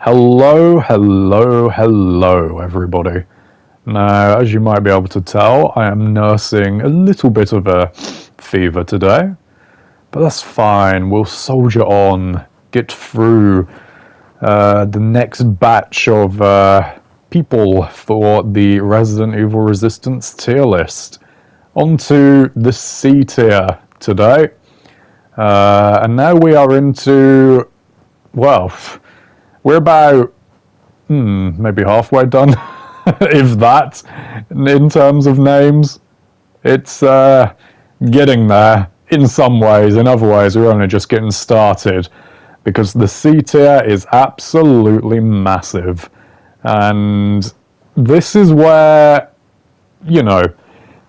Hello, hello, hello, everybody. Now, as you might be able to tell, I am nursing a little bit of a fever today, but that's fine. We'll soldier on, get through the next batch of people for the Resident Evil Resistance tier list. Onto the C tier today. And now we are into, well, we're about maybe halfway done, if that, in terms of names. It's getting there in some ways. In other ways, we're only just getting started because the C tier is absolutely massive. And this is where,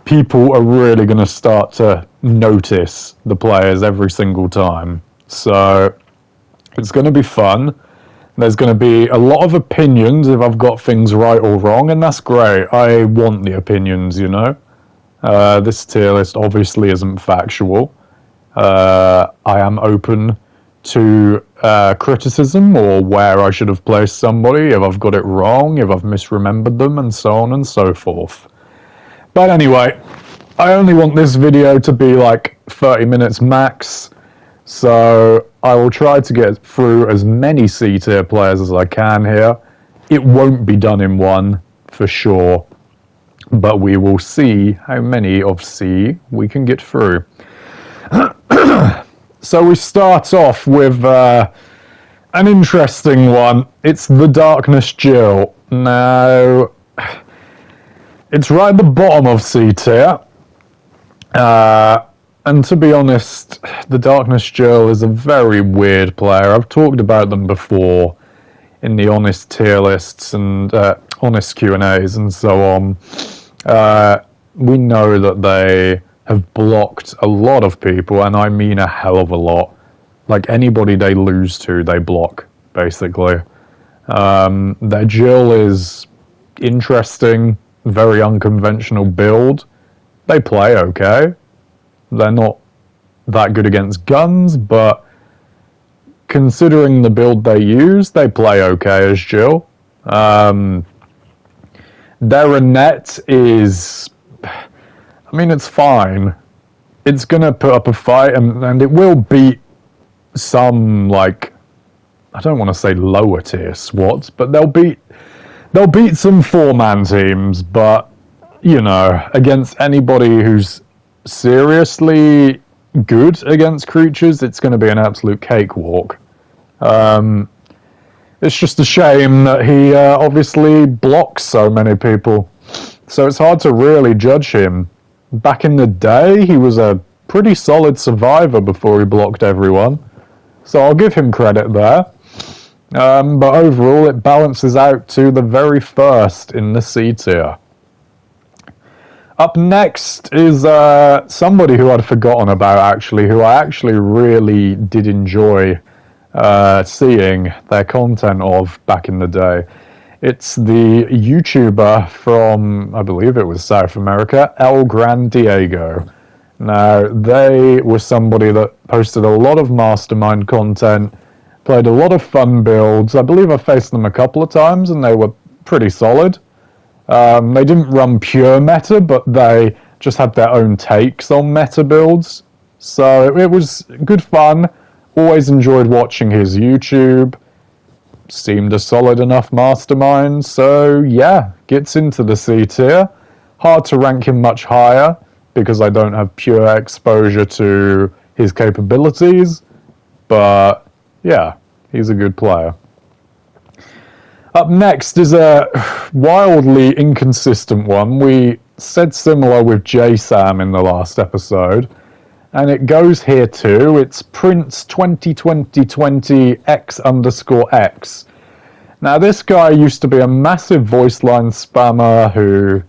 people are really going to start to notice the players every single time. So it's going to be fun. There's going to be a lot of opinions if I've got things right or wrong, and that's great. I want the opinions, This tier list obviously isn't factual. I am open to criticism or where I should have placed somebody, if I've got it wrong, if I've misremembered them, and so on and so forth. But anyway, I only want this video to be like 30 minutes max, so I will try to get through as many C tier players as I can here. It won't be done in one, for sure, but we will see how many of C we can get through. So we start off with an interesting one. It's the Darkness Jill. Now, it's right at the bottom of C tier. And to be honest, the Darkness Jill is a very weird player. I've talked about them before in the honest tier lists and honest Q&As and so on. We know that they have blocked a lot of people, and I mean a hell of a lot. Like anybody they lose to, they block, basically. Their Jill is interesting, very unconventional build. They play okay. They're not that good against guns, but considering the build they use, they play okay as Jill. Their Annette is, it's fine. It's going to put up a fight, and it will beat some, I don't want to say lower tier SWATs, but they'll beat some four-man teams, but, against anybody who's seriously good against creatures, it's going to be an absolute cakewalk. It's just a shame that he obviously blocks so many people, so it's hard to really judge him. Back in the day, he was a pretty solid survivor before he blocked everyone, so I'll give him credit there. But overall, it balances out to the very first in the C tier. Up next is somebody who I'd forgotten about, actually, who I actually really did enjoy seeing their content of back in the day. It's the YouTuber from, I believe it was South America, El Gran Diego. Now, they were somebody that posted a lot of Mastermind content, played a lot of fun builds. I believe I faced them a couple of times, and they were pretty solid. They didn't run pure meta, but they just had their own takes on meta builds. So it was good fun. Always enjoyed watching his YouTube. Seemed a solid enough mastermind. So yeah, gets into the C tier. Hard to rank him much higher because I don't have pure exposure to his capabilities. But yeah, he's a good player. Up next is a wildly inconsistent one. We said similar with JSam in the last episode, and it goes here too. It's Prince 2020 X_X. Now, this guy used to be a massive voice line spammer who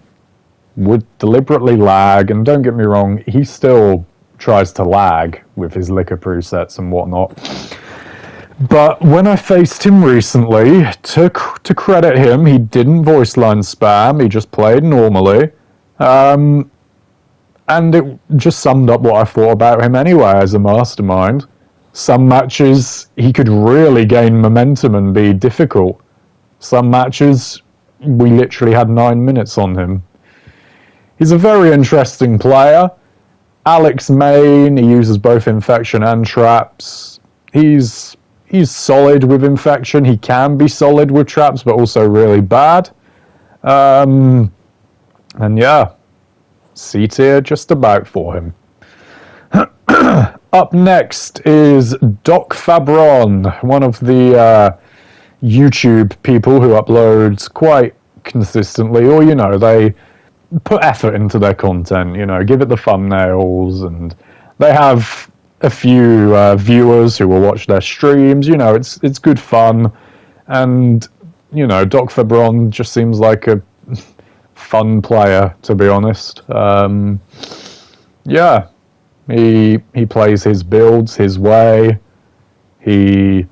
would deliberately lag, and don't get me wrong, he still tries to lag with his liquor presets and whatnot. But when I faced him recently, to credit him, he didn't voice line spam, he just played normally. And it just summed up what I thought about him anyway as a mastermind. Some matches he could really gain momentum and be difficult. Some matches we literally had 9 minutes on him. He's a very interesting player. Alex main, he uses both infection and traps. He's solid with infection. He can be solid with traps, but also really bad. And yeah, C tier just about for him. Up next is Doc Fabron, one of the YouTube people who uploads quite consistently, or they put effort into their content, give it the thumbnails, and they have a few viewers who will watch their streams. It's good fun, and Doc Fabron just seems like a fun player, to be honest. Yeah, he plays his builds his way. He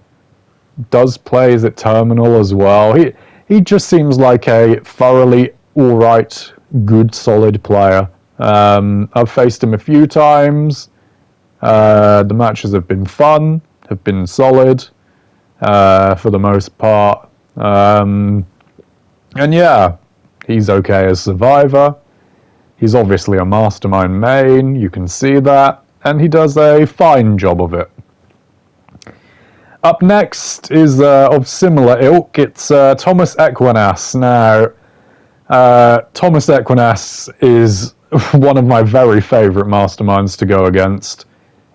does plays at terminal as well. He just seems like a thoroughly alright, good, solid player. I've faced him a few times. The matches have been fun, have been solid, for the most part. And yeah, he's okay as Survivor. He's obviously a Mastermind main, you can see that, and he does a fine job of it. Up next is of similar ilk, it's Thomas Equinas. Now, Thomas Equinas is one of my very favourite Masterminds to go against.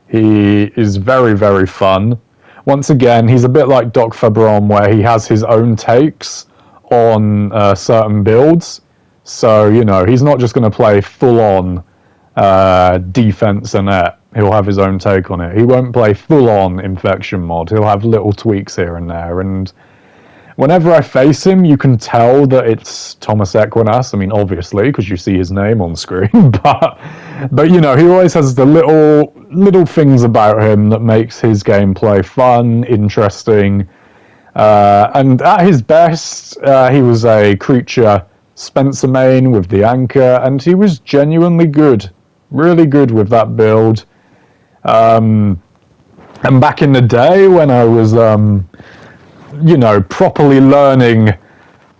He is very, very fun. Once again, he's a bit like Doc Fabron, where he has his own takes on certain builds. So, he's not just going to play full-on defense and net. He'll have his own take on it. He won't play full-on infection mod. He'll have little tweaks here and there. And whenever I face him, you can tell that it's Thomas Equinas. I mean, obviously, because you see his name on screen. But he always has the little things about him that makes his gameplay fun, interesting. And at his best, he was a creature Spencer main with the anchor, and he was genuinely good. Really good with that build. And back in the day when I was, properly learning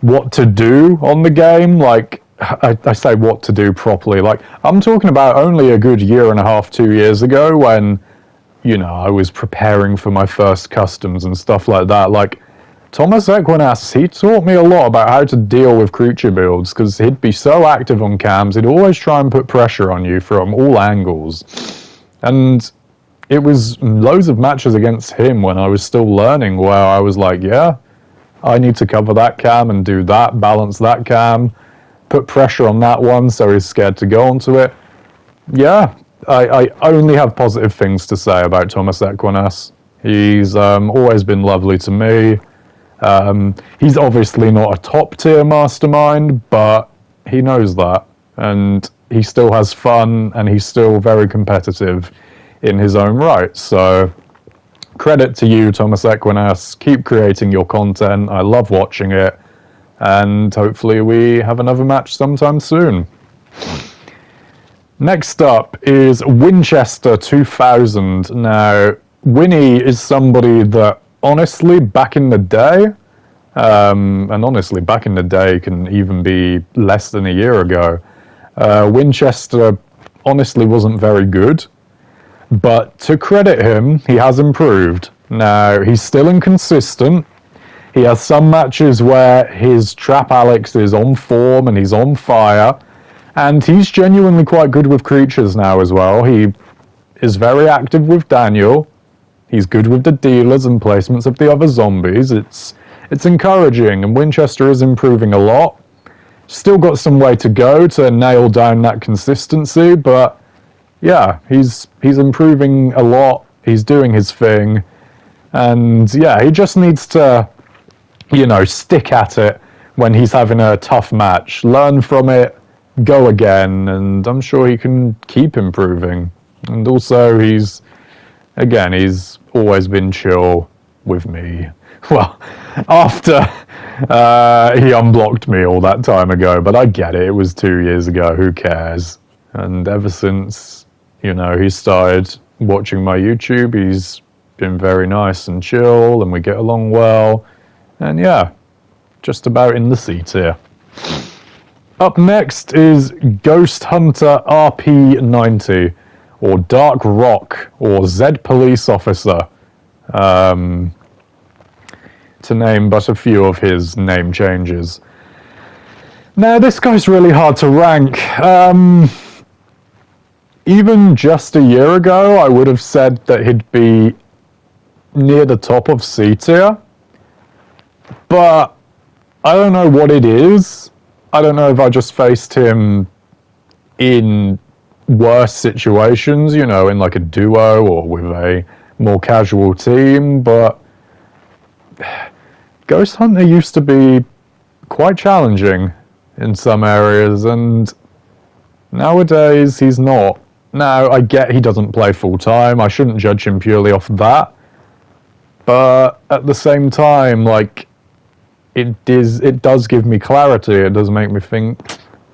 what to do on the game, like, I say what to do properly, like, I'm talking about only a good year and a half, 2 years ago when, I was preparing for my first customs and stuff like that. Like, Thomas Equinas, he taught me a lot about how to deal with creature builds, because he'd be so active on cams, he'd always try and put pressure on you from all angles. And it was loads of matches against him when I was still learning where I was like, yeah, I need to cover that cam and do that, balance that cam, put pressure on that one so he's scared to go onto it. Yeah, I only have positive things to say about Thomas Equinas. He's always been lovely to me. He's obviously not a top tier mastermind, but he knows that, and he still has fun, and he's still very competitive in his own right. So credit to you, Thomas Equinas. Keep creating your content. I love watching it, and hopefully we have another match sometime soon. Next up is Winchester 2000. Now, Winnie is somebody that honestly, back in the day, and honestly, back in the day can even be less than a year ago, Winchester honestly wasn't very good. But to credit him, he has improved. Now, he's still inconsistent. He has some matches where his Trap Alex is on form and he's on fire. And he's genuinely quite good with creatures now as well. He is very active with Daniel. He's good with the dealers and placements of the other zombies. It's encouraging, and Winchester is improving a lot. Still got some way to go to nail down that consistency, but yeah, he's improving a lot. He's doing his thing, and yeah, he just needs to, stick at it when he's having a tough match. Learn from it, go again, and I'm sure he can keep improving. And also, he's always been chill with me. Well, after he unblocked me all that time ago, but I get it. It was 2 years ago. Who cares? And ever since, he started watching my YouTube, he's been very nice and chill, and we get along well. And yeah, just about in the C tier. Up next is Ghost Hunter RP90, or Dark Rock, or Z Police Officer, to name but a few of his name changes. Now, this guy's really hard to rank. Even just a year ago, I would have said that he'd be near the top of C tier, but I don't know what it is. I don't know if I just faced him in worse situations, you know, in like a duo or with a more casual team, but Ghost Hunter used to be quite challenging in some areas, and nowadays he's not. Now, I get he doesn't play full time, I shouldn't judge him purely off that, but at the same time, like, it does give me clarity. It does make me think,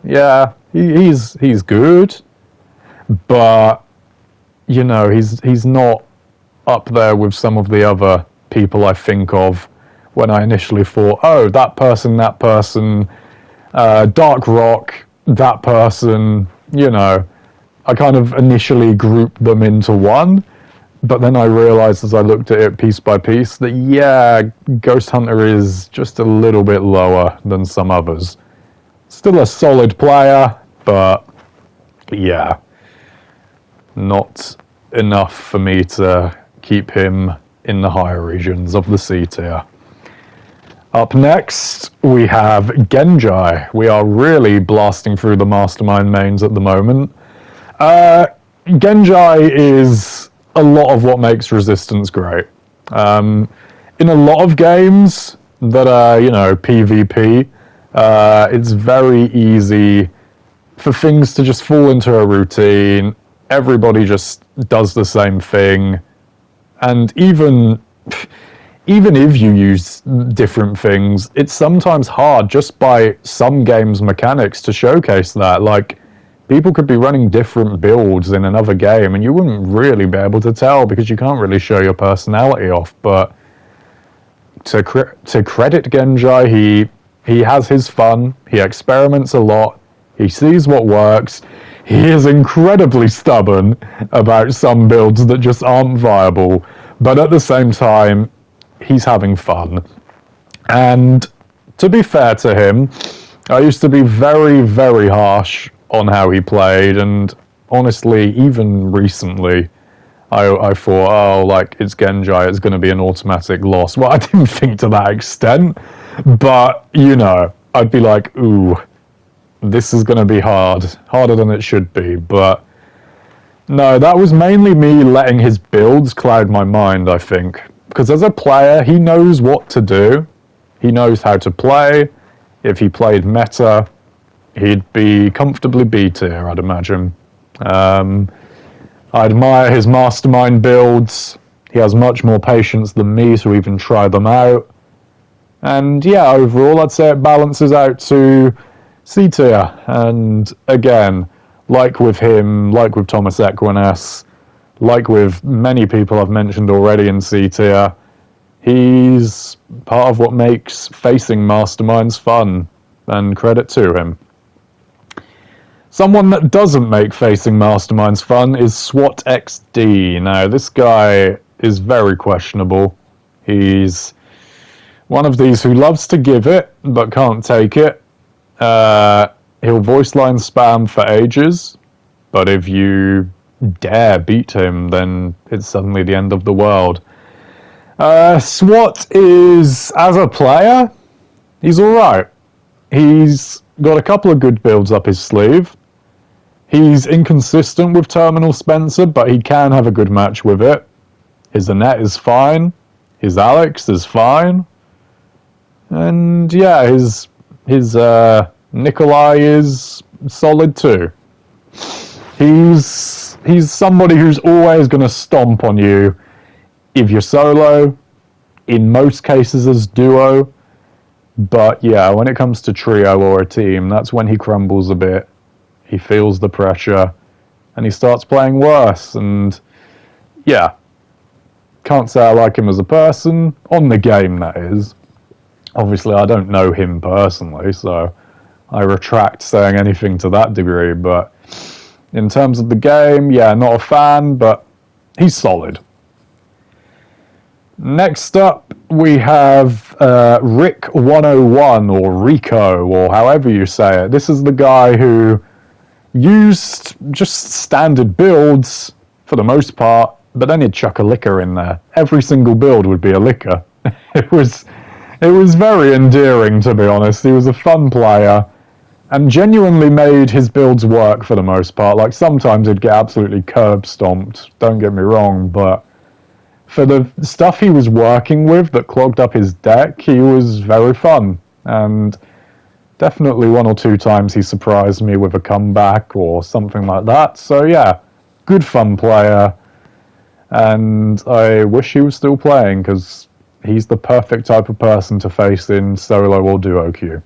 yeah, he's good, but you know, he's not up there with some of the other people I think of when I initially thought, oh, that person, Dark Rock, that person, you know. I kind of initially grouped them into one, but then I realized as I looked at it piece by piece that, yeah, Ghost Hunter is just a little bit lower than some others. Still a solid player, but yeah, not enough for me to keep him in the higher regions of the C tier. Up next, we have Genji. We are really blasting through the Mastermind mains at the moment. Genji is a lot of what makes Resistance great. In a lot of games that are, you know, PvP, it's very easy for things to just fall into a routine. Everybody just does the same thing. And even if you use different things, it's sometimes hard just by some games' mechanics to showcase that. Like, people could be running different builds in another game and you wouldn't really be able to tell because you can't really show your personality off. But to credit Genji, he has his fun, he experiments a lot, he sees what works, he is incredibly stubborn about some builds that just aren't viable, but at the same time, he's having fun. And to be fair to him, I used to be very, very harsh on how he played, and honestly, even recently, I thought, oh, like, it's Genji, it's going to be an automatic loss. Well, I didn't think to that extent, but, you know, I'd be like, ooh, this is going to be hard, harder than it should be, but no, that was mainly me letting his builds cloud my mind, I think, because as a player, he knows what to do, he knows how to play. If he played meta, he'd be comfortably B tier, I'd imagine. I admire his Mastermind builds. He has much more patience than me to even try them out. And yeah, overall, I'd say it balances out to C tier. And again, like with him, like with Thomas Equiness, like with many people I've mentioned already in C tier, he's part of what makes facing Masterminds fun, and credit to him. Someone that doesn't make facing Masterminds fun is SWAT XD. Now, this guy is very questionable. He's one of these who loves to give it, but can't take it. He'll voice line spam for ages, but if you dare beat him, then it's suddenly the end of the world. SWAT is, as a player, he's alright. He's got a couple of good builds up his sleeve. He's inconsistent with Terminal Spencer, but he can have a good match with it. His Annette is fine. His Alex is fine. And yeah, his Nikolai is solid too. He's somebody who's always going to stomp on you if you're solo, in most cases as duo. But yeah, when it comes to trio or a team, that's when he crumbles a bit. He feels the pressure, and he starts playing worse, and yeah. Can't say I like him as a person, on the game that is. Obviously I don't know him personally, so I retract saying anything to that degree, but in terms of the game, yeah, not a fan, but he's solid. Next up, we have Rick 101, or Rico, or however you say it. This is the guy who used just standard builds for the most part, but then he'd chuck a licker in there. Every single build would be a licker. It was very endearing, to be honest. He was a fun player and genuinely made his builds work for the most part. Like, sometimes he'd get absolutely curb stomped, don't get me wrong, but for the stuff he was working with that clogged up his deck, he was very fun. And definitely one or two times he surprised me with a comeback or something like that. So yeah, good fun player. And I wish he was still playing, because he's the perfect type of person to face in solo or duo queue.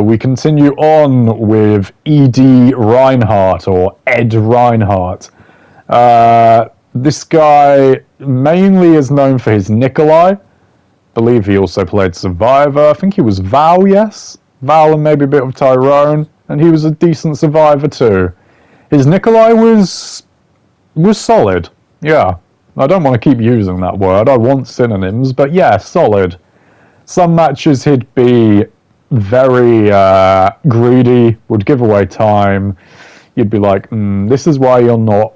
We continue on with E.D. Reinhardt, or Ed Reinhardt. This guy mainly is known for his Nikolai. I believe he also played Survivor. I think he was Val, yes? Val and maybe a bit of Tyrone. And he was a decent Survivor too. His Nikolai was solid. Yeah. I don't want to keep using that word. I want synonyms. But yeah, solid. Some matches he'd be very greedy, would give away time. You'd be like, this is why you're not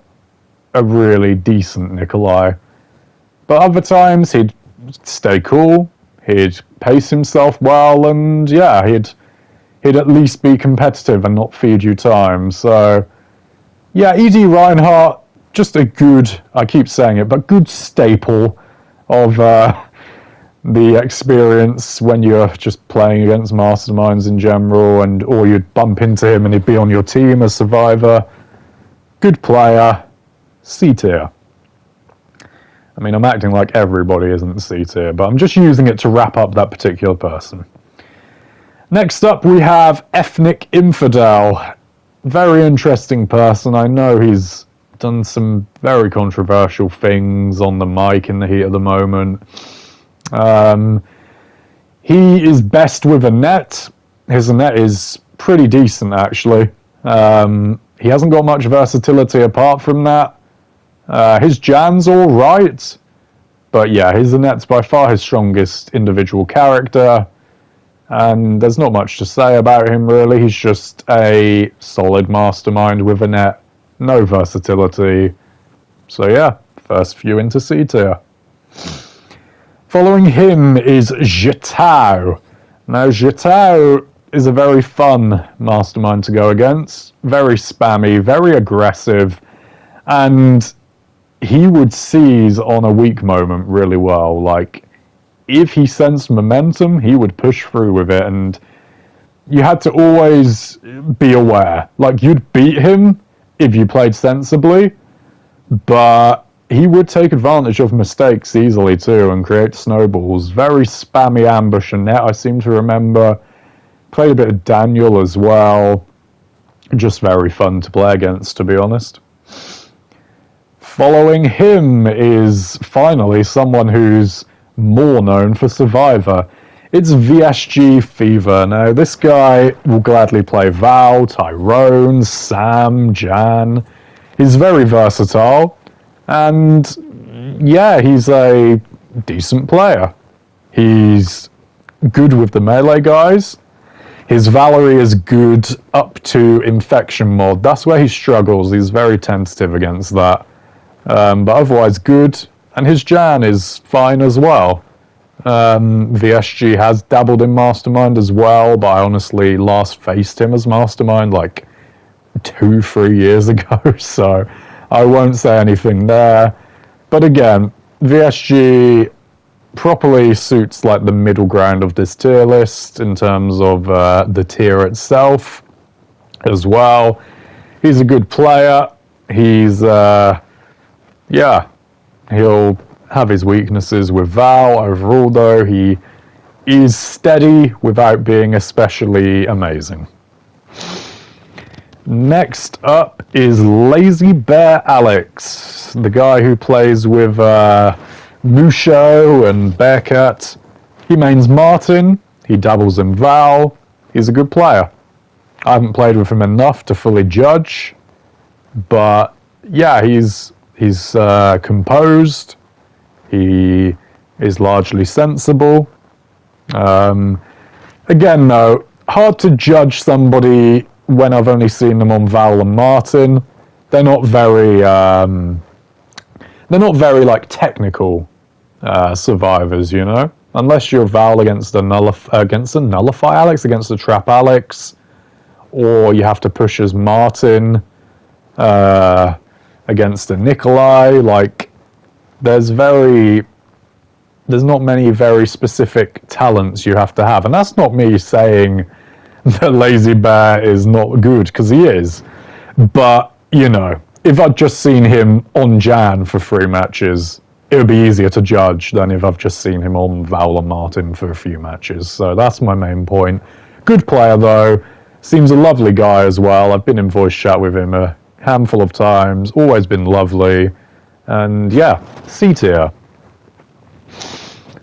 a really decent Nikolai. But other times he'd stay cool, he'd pace himself well, and yeah, he'd at least be competitive and not feed you time. So yeah, E.D. Reinhardt, just a good, I keep saying it, but good staple of the experience when you're just playing against masterminds in general, or you'd bump into him and he'd be on your team as Survivor. Good player, C tier. I mean, I'm acting like everybody isn't C tier, but I'm just using it to wrap up that particular person. Next up, we have Ethnic Infidel. Very interesting person. I know he's done some very controversial things on the mic in the heat of the moment. He is best with a net. His net is pretty decent, actually. He hasn't got much versatility apart from that. His Jan's alright, but yeah, his net's by far his strongest individual character, and there's not much to say about him really. He's just a solid mastermind with a net, no versatility. So yeah, first few into C tier. Following him is Zhetao. Now Zhetao is a very fun mastermind to go against, very spammy, very aggressive, and he would seize on a weak moment really well. Like, if he sensed momentum, he would push through with it, and you had to always be aware. Like, you'd beat him if you played sensibly, but he would take advantage of mistakes easily too and create snowballs. Very spammy ambush and net, I seem to remember. Played a bit of Daniel as well. Just very fun to play against, to be honest. Following him is finally someone who's more known for Survivor. It's VSG Fever. Now, this guy will gladly play Val, Tyrone, Sam, Jan. He's very versatile, and yeah, he's a decent player. He's good with the melee guys. His Valerie is good up to Infection mod. That's where he struggles. He's very tentative against that. But otherwise good. And his Jan is fine as well. VSG has dabbled in Mastermind as well, but I honestly last faced him as Mastermind like 2-3 years ago, so I won't say anything there. But again, VSG properly suits like the middle ground of this tier list in terms of the tier itself as well. He's a good player. He's yeah, he'll have his weaknesses with Val. Overall though, he is steady without being especially amazing. Next up is Lazy Bear Alex, the guy who plays with Musho and Bearcat. He mains Martin, he dabbles in Val, he's a good player. I haven't played with him enough to fully judge, but yeah, he's composed, he is largely sensible. Again, though, hard to judge somebody when I've only seen them on Val and Martin. They're not very like technical survivors, you know. Unless you're Val against a Nullify Alex, against a Trap Alex, or you have to push as Martin against a Nikolai. Like, there's not many very specific talents you have to have, and that's not me saying that Lazy Bear is not good, because he is. But, you know, if I'd just seen him on Jan for 3 matches, it would be easier to judge than if I've just seen him on Val and Martin for a few matches. So that's my main point. Good player, though. Seems a lovely guy as well. I've been in voice chat with him a handful of times. Always been lovely. And yeah, C tier.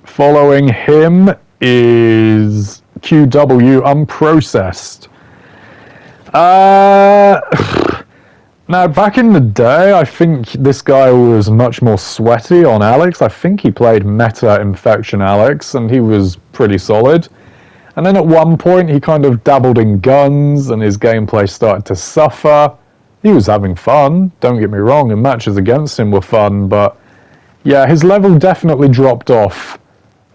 Following him is QW Unprocessed. Now, back in the day, I think this guy was much more sweaty on Alex. I think he played Meta Infection Alex, and he was pretty solid. And then at one point, he kind of dabbled in guns, and his gameplay started to suffer. He was having fun, don't get me wrong, and matches against him were fun, but yeah, his level definitely dropped off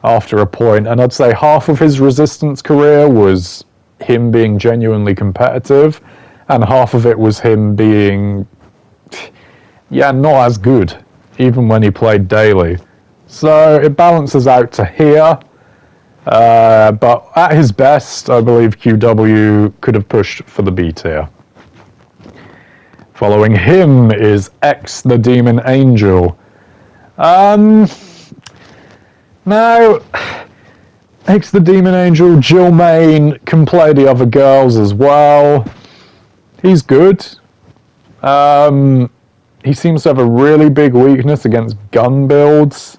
after a point, and I'd say half of his Resistance career was him being genuinely competitive, and half of it was him being, yeah, not as good, even when he played daily. So it balances out to here, but at his best, I believe QW could have pushed for the B tier. Following him is X the Demon Angel. Now, X the Demon Angel, Jill Main can play the other girls as well. He's good. He seems to have a really big weakness against gun builds,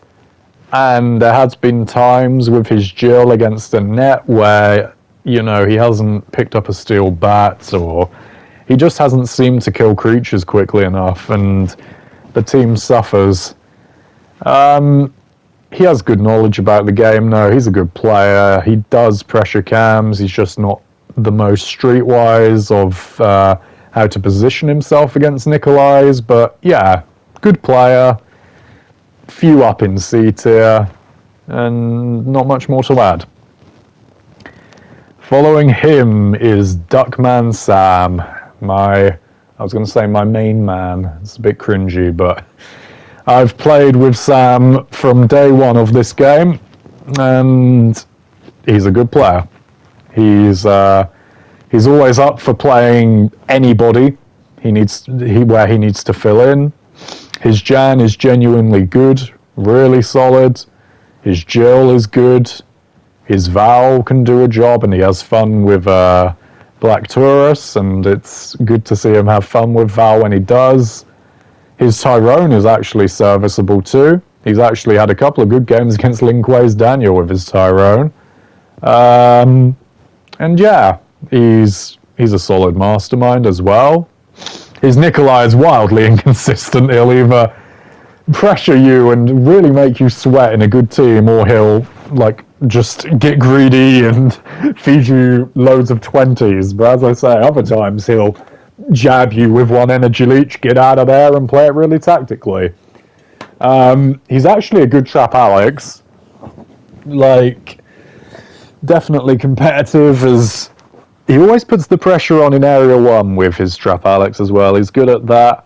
and there has been times with his Jill against the net where, you know, he hasn't picked up a steel bat, or he just hasn't seemed to kill creatures quickly enough, and the team suffers. He has good knowledge about the game, though. He's a good player. He does pressure cams. He's just not the most streetwise of how to position himself against Nikolai's. But yeah, good player. Few up in C tier. And not much more to add. Following him is Duckman Sam. I was going to say my main man. It's a bit cringy, but I've played with Sam from day one of this game, and he's a good player. He's always up for playing anybody where he needs to fill in. His Jan is genuinely good, really solid. His Jill is good. His Val can do a job, and he has fun with Black Taurus, and it's good to see him have fun with Val when he does. His Tyrone is actually serviceable too. He's actually had a couple of good games against Linkway's Daniel with his Tyrone. And yeah, he's a solid mastermind as well. His Nikolai is wildly inconsistent. He'll either pressure you and really make you sweat in a good team, or he'll like just get greedy and feed you loads of 20s. But as I say, other times he'll jab you with one energy leech, get out of there, and play it really tactically. He's actually a good Trap Alex. Like, definitely competitive, as he always puts the pressure on in Area 1 with his Trap Alex as well. He's good at that.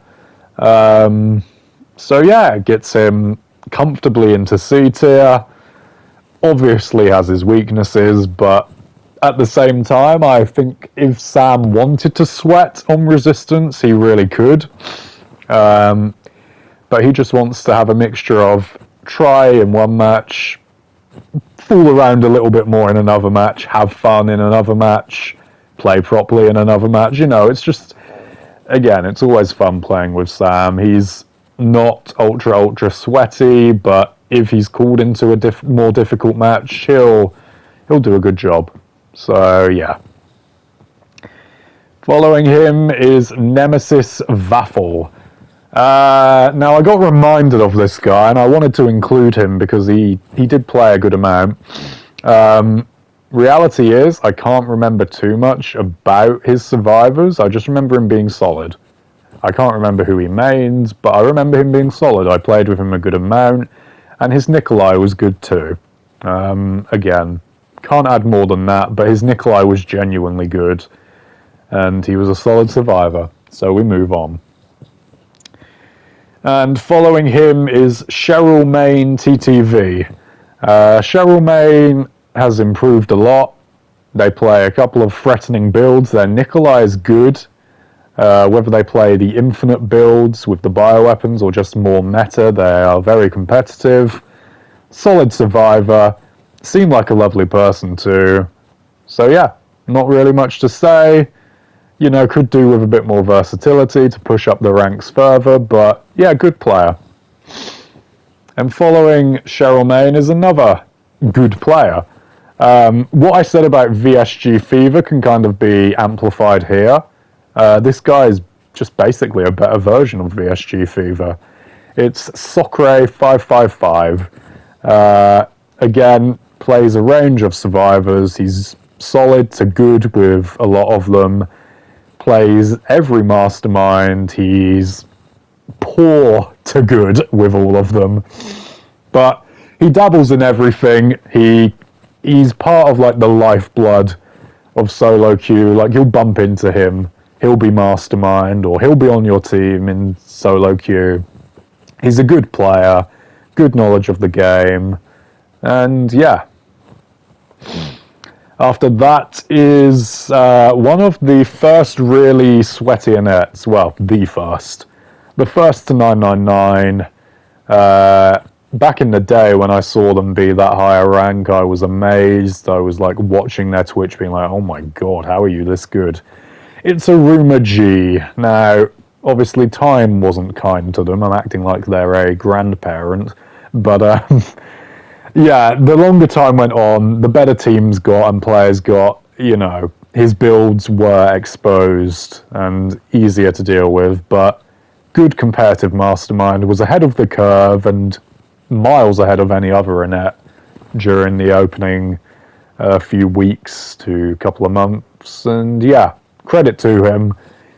So yeah, it gets him comfortably into C tier. Obviously has his weaknesses, but at the same time, I think if Sam wanted to sweat on Resistance, he really could. But he just wants to have a mixture of try in one match, fool around a little bit more in another match, have fun in another match, play properly in another match. You know, it's just again, it's always fun playing with Sam. He's not ultra sweaty, but if he's called into a more difficult match, he'll do a good job. So yeah. Following him is Nemesis Vaffle. Now I got reminded of this guy, and I wanted to include him because he did play a good amount. Reality is, I can't remember too much about his survivors. I just remember him being solid. I can't remember who he mained, but I remember him being solid. I played with him a good amount, and his Nikolai was good too. Again, can't add more than that, but his Nikolai was genuinely good, and he was a solid survivor. So we move on. And following him is Cheryl Main TTV. Cheryl Main has improved a lot. They play a couple of threatening builds. Their Nikolai is good. Whether they play the infinite builds with the bioweapons or just more meta, they are very competitive. Solid survivor. Seemed like a lovely person too. So yeah, not really much to say. You know, could do with a bit more versatility to push up the ranks further, but yeah, good player. And following Cheryl Main is another good player. What I said about VSG Fever can kind of be amplified here. This guy is just basically a better version of VSG Fever. It's Socre 555. Again, plays a range of survivors. He's solid to good with a lot of them. Plays every mastermind. He's poor to good with all of them. But he dabbles in everything. He's part of like the lifeblood of solo queue. Like you'll bump into him, he'll be mastermind, or he'll be on your team in solo queue. He's a good player, good knowledge of the game, and yeah. After that is one of the first really sweaty Annets. Well, the first. The first to 999. Back in the day when I saw them be that high a rank, I was amazed. I was like watching their Twitch being like, oh my god, how are you this good? It's a Rumor G. Now, obviously time wasn't kind to them. I'm acting like they're a grandparent. But yeah, the longer time went on, the better teams got and players got, you know, his builds were exposed and easier to deal with, but good competitive mastermind, was ahead of the curve and miles ahead of any other Annette during the opening few weeks to couple of months. And yeah, credit to him.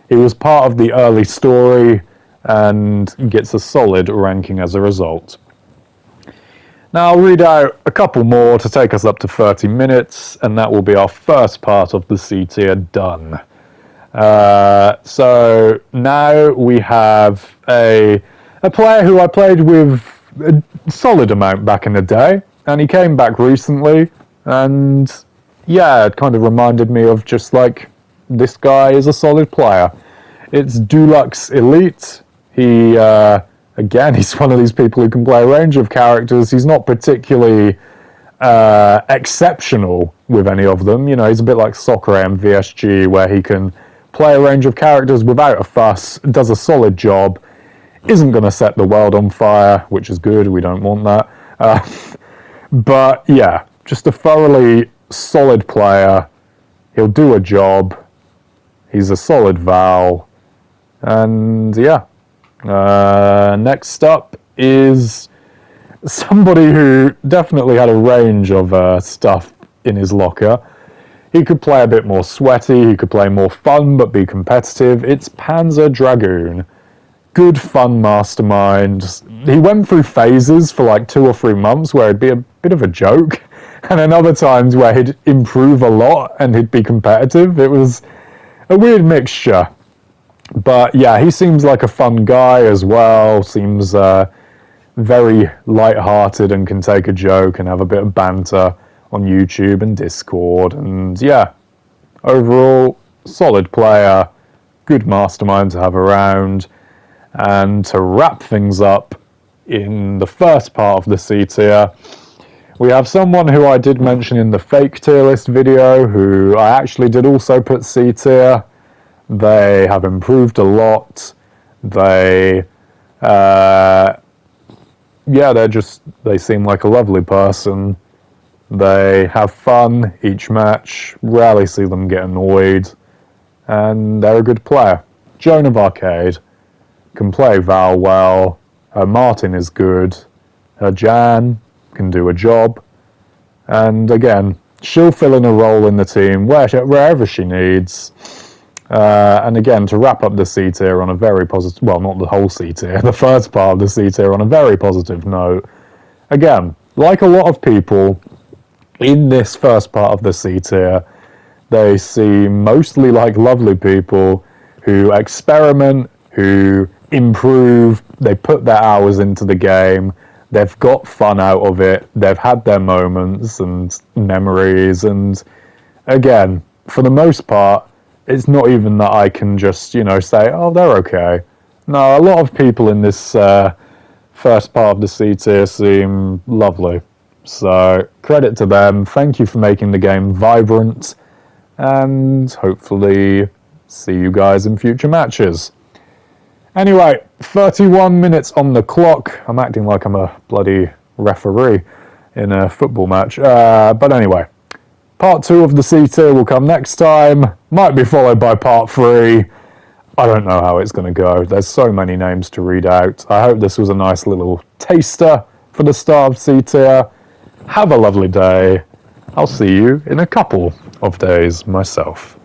He was part of the early story and gets a solid ranking as a result. Now I'll read out a couple more to take us up to 30 minutes, and that will be our first part of the C tier done. So now we have a player who I played with a solid amount back in the day, and he came back recently, and yeah, it kind of reminded me of just like, this guy is a solid player. It's Dulux Elite. He, again, he's one of these people who can play a range of characters. He's not particularly exceptional with any of them. You know, he's a bit like Soccer and VSG, where he can play a range of characters without a fuss, does a solid job, isn't going to set the world on fire, which is good, we don't want that. But yeah, just a thoroughly solid player. He'll do a job. He's a solid Val. And yeah. Next up is somebody who definitely had a range of stuff in his locker. He could play a bit more sweaty, he could play more fun but be competitive. It's Panzer Dragoon. Good fun mastermind. He went through phases for like 2 or 3 months where it'd be a bit of a joke, and then other times where he'd improve a lot and he'd be competitive. It was a weird mixture. But yeah, he seems like a fun guy as well, seems very light-hearted and can take a joke and have a bit of banter on YouTube and Discord. And yeah, overall, solid player, good mastermind to have around. And to wrap things up in the first part of the C tier, we have someone who I did mention in the fake tier list video, who I actually did also put C tier. They have improved a lot. They, they seem like a lovely person. They have fun each match, rarely see them get annoyed, and they're a good player. Joan of Arcade can play Val well, her Martin is good, her Jan can do a job, and again, she'll fill in a role in the team wherever she needs. And again, to wrap up the C tier on a very positive, well, not the whole C tier, the first part of the C tier on a very positive note. Again, like a lot of people, in this first part of the C tier, they seem mostly like lovely people who experiment, who improve, they put their hours into the game, they've got fun out of it, they've had their moments and memories, and again, for the most part, it's not even that I can just, say, oh, they're okay. No, a lot of people in this first part of the C tier seem lovely. So, credit to them. Thank you for making the game vibrant. And hopefully see you guys in future matches. Anyway, 31 minutes on the clock. I'm acting like I'm a bloody referee in a football match. But anyway, part 2 of the C tier will come next time. Might be followed by part 3. I don't know how it's going to go. There's so many names to read out. I hope this was a nice little taster for the start of C tier. Have a lovely day. I'll see you in a couple of days myself.